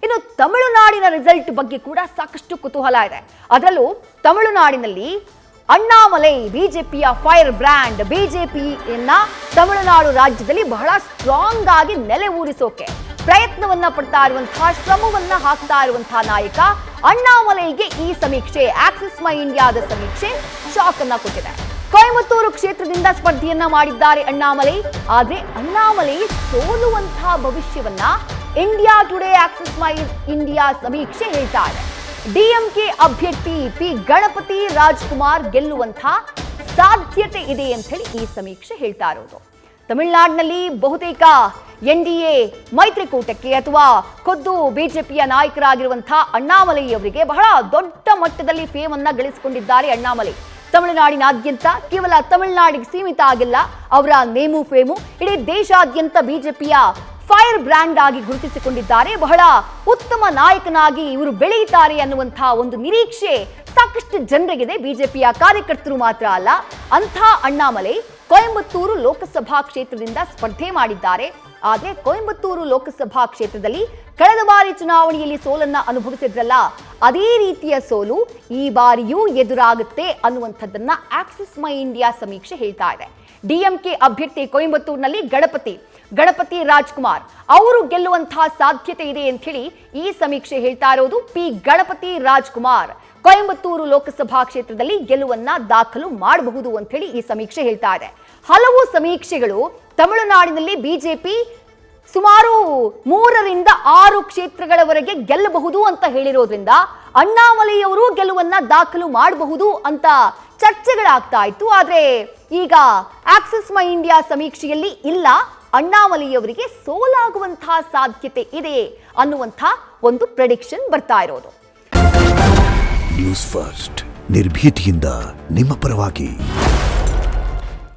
ಇನ್ನು ತಮಿಳುನಾಡಿನ ರಿಸಲ್ಟ್ ಬಗ್ಗೆ ಕೂಡ ಸಾಕಷ್ಟು ಕುತೂಹಲ ಇದೆ. ಅದರಲ್ಲೂ ತಮಿಳುನಾಡಿನಲ್ಲಿ ಅಣ್ಣಾಮಲೈ ಬಿಜೆಪಿಯ ಫೈರ್ ಬ್ರ್ಯಾಂಡ್. ಬಿಜೆಪಿಯನ್ನ ತಮಿಳುನಾಡು ರಾಜ್ಯದಲ್ಲಿ ಬಹಳ ಸ್ಟ್ರಾಂಗ್ ಆಗಿ ನೆಲೆ ಊರಿಸೋಕೆ ಪ್ರಯತ್ನವನ್ನ ಪಡ್ತಾ ಇರುವಂತಹ, ಶ್ರಮವನ್ನ ಹಾಕ್ತಾ ಇರುವಂತಹ ನಾಯಕ ಅಣ್ಣಾಮಲೈಗೆ ಈ ಸಮೀಕ್ಷೆ, ಆಕ್ಸಿಸ್ ಮೈ ಇಂಡಿಯಾದ ಸಮೀಕ್ಷೆ ಶಾಕ್ ಅನ್ನ ಕೊಟ್ಟಿದೆ. ಕೊಯಮತ್ತೂರು ಕ್ಷೇತ್ರದಿಂದ ಸ್ಪರ್ಧೆಯನ್ನ ಮಾಡಿದ್ದಾರೆ ಅಣ್ಣಾಮಲೈ. ಆದ್ರೆ ಅಣ್ಣಾಮಲೈ ಸೋಲುವಂತಹ ಭವಿಷ್ಯವನ್ನ ಇಂಡಿಯಾ ಟುಡೇ ಆಕ್ಸಿಸ್ ಮೈ ಇಂಡಿಯಾ ಸಮೀಕ್ಷೆ ಹೇಳ್ತಾ ಇದೆ. ಡಿಎಂಕೆ ಅಭ್ಯರ್ಥಿ ಪಿ ಗಣಪತಿ ರಾಜ್ಕುಮಾರ್ ಗೆಲ್ಲುವಂತಹ ಸಾಧ್ಯತೆ ಇದೆ ಅಂತ ಹೇಳಿ ಈ ಸಮೀಕ್ಷೆ ಹೇಳ್ತಾ ಇರೋದು. ತಮಿಳುನಾಡಿನಲ್ಲಿ ಬಹುತೇಕ ಎನ್ಡಿಎ ಮೈತ್ರಿಕೂಟಕ್ಕೆ ಅಥವಾ ಖುದ್ದು ಬಿಜೆಪಿಯ ನಾಯಕರಾಗಿರುವಂತಹ ಅಣ್ಣಾಮಲೈ ಅವರಿಗೆ ಬಹಳ ದೊಡ್ಡ ಮಟ್ಟದಲ್ಲಿ ಫೇಮ್ ಅನ್ನ ಗಳಿಸಿಕೊಂಡಿದ್ದಾರೆ ಅಣ್ಣಾಮಲೈ. ತಮಿಳುನಾಡಿನಾದ್ಯಂತ ಕೇವಲ ತಮಿಳುನಾಡಿಗೆ ಸೀಮಿತ ಆಗಿಲ್ಲ, ಅವರ ನೇಮು ಫೇಮು ಇಡೀ ದೇಶಾದ್ಯಂತ ಬಿಜೆಪಿಯ ಫೈರ್ ಬ್ರ್ಯಾಂಡ್ ಆಗಿ ಗುರುತಿಸಿಕೊಂಡಿದ್ದಾರೆ. ಬಹಳ ಉತ್ತಮ ನಾಯಕನಾಗಿ ಇವರು ಬೆಳೆಯುತ್ತಾರೆ ಅನ್ನುವಂತಹ ಒಂದು ನಿರೀಕ್ಷೆ ಸಾಕಷ್ಟು ಜನರಿಗಿದೆ. ಬಿಜೆಪಿಯ ಕಾರ್ಯಕರ್ತರು ಮಾತ್ರ ಅಲ್ಲ, ಅಂಥ ಅಣ್ಣಾಮಲೈ ಕೊಯಮತ್ತೂರು ಲೋಕಸಭಾ ಕ್ಷೇತ್ರದಿಂದ ಸ್ಪರ್ಧೆ ಮಾಡಿದ್ದಾರೆ. ಆದರೆ ಕೊಯಮತ್ತೂರು ಲೋಕಸಭಾ ಕ್ಷೇತ್ರದಲ್ಲಿ ಕಳೆದ ಬಾರಿ ಚುನಾವಣೆಯಲ್ಲಿ ಸೋಲನ್ನ ಅನುಭವಿಸಿದ್ರಲ್ಲ, ಅದೇ ರೀತಿಯ ಸೋಲು ಈ ಬಾರಿಯೂ ಎದುರಾಗುತ್ತೆ ಅನ್ನುವಂಥದ್ದನ್ನ ಆಕ್ಸಿಸ್ ಮೈ ಇಂಡಿಯಾ ಸಮೀಕ್ಷೆ ಹೇಳ್ತಾ ಇದೆ. ಡಿಎಂಕೆ ಅಭ್ಯರ್ಥಿ ಕೊಯಮತ್ತೂರಿನಲ್ಲಿ ಗಣಪತಿ ರಾಜ್ಕುಮಾರ್ ಅವರು ಗೆಲ್ಲುವಂತಹ ಸಾಧ್ಯತೆ ಇದೆ ಅಂತ ಹೇಳಿ ಈ ಸಮೀಕ್ಷೆ ಹೇಳ್ತಾ ಇರೋದು. ಪಿ ಗಣಪತಿ ರಾಜ್ಕುಮಾರ್ ಕೊಯಮತ್ತೂರು ಲೋಕಸಭಾ ಕ್ಷೇತ್ರದಲ್ಲಿ ಗೆಲುವನ್ನ ದಾಖಲು ಮಾಡಬಹುದು ಅಂತ ಹೇಳಿ ಈ ಸಮೀಕ್ಷೆ ಹೇಳ್ತಾ ಇದೆ. ಹಲವು ಸಮೀಕ್ಷೆಗಳು ತಮಿಳುನಾಡಿನಲ್ಲಿ ಬಿಜೆಪಿ ಸುಮಾರು 3ರಿಂದ 6 ಕ್ಷೇತ್ರಗಳವರೆಗೆ ಗೆಲ್ಲಬಹುದು ಅಂತ ಹೇಳಿರೋದ್ರಿಂದ ಅಣ್ಣಾಮಲೈ ಅವರು ಗೆಲುವನ್ನ ದಾಖಲು ಮಾಡಬಹುದು ಅಂತ ಚರ್ಚೆಗಳಾಗ್ತಾ ಇತ್ತು. ಆದ್ರೆ ಈಗ ಆಕ್ಸಿಸ್ ಮೈ ಇಂಡಿಯಾ ಸಮೀಕ್ಷೆಯಲ್ಲಿ ಇಲ್ಲ, ಅಣ್ಣಾಮಲೈ ಅವರಿಗೆ ಸೋಲಾಗುವಂತಹ ಸಾಧ್ಯತೆ ಇದೆ ಅನ್ನುವಂತಹ ಒಂದು ಪ್ರೆಡಿಕ್ಷನ್ ಬರ್ತಾ ಇರೋದು. ನ್ಯೂಸ್ ಫಸ್ಟ್ ನಿರ್ಭೀತಿಯಿಂದ ನಿಮ್ಮ ಪರವಾಗಿ.